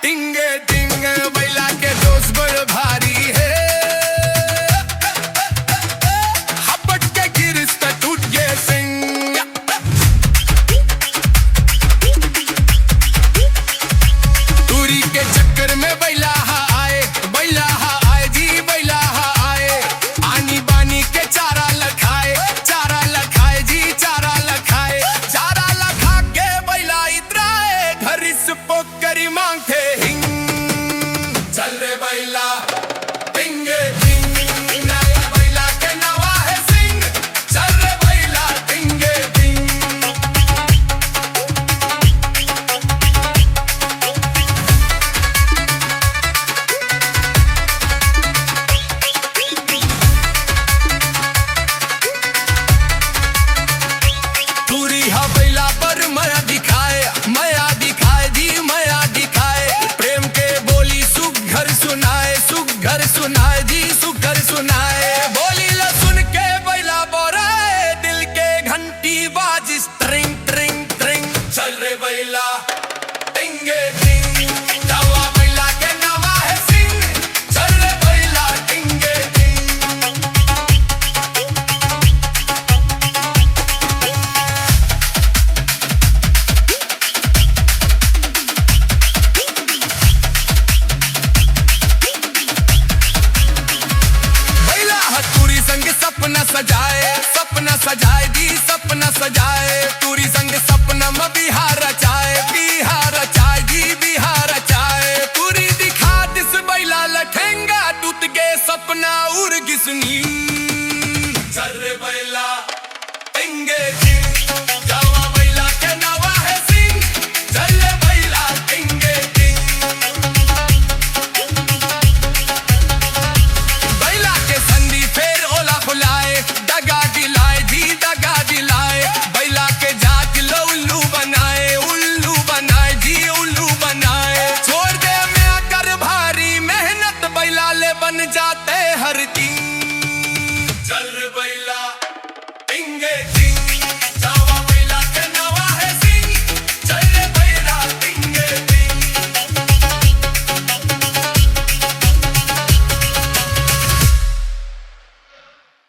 टिंगे टिंगे बैला के जोश बड़ भारी है, हपट के गिरस त टूट गए सिंग। दूरी के चक्कर में बैला हा आए जी बैला हा आए। आनी बानी के चारा लखाए जी चारा लखाए। चारा लखा के बैला इतराए घर से पोकरी मांगते चल रे बैला टिंगे टिंग। नया बैला के नवा है सिंग, चल रे बैला टिंगे टिंग। दूरी हा बैला पर माया दिखाए जी माया दिखाए। प्रेम के बोली सुघर सुनाए जी सुघर सुनाए। बोली ला सुन के बैला बोराए, दिल के घंटी बाज ट्रिंग ट्रिंग ट्रिंग। चल रे बैला टिंगे टिंग। नवा बैला के नवा है सिंग, चल रे बैला टिंगे टिंग। सपना सजाए जी सपना सजाए। पूरी संग सपना में बिहार रचाए जी बिहार रचाए। पूरी दिखा दिस बैला लठेंगा टूट गए सपना उड़ गिसनी।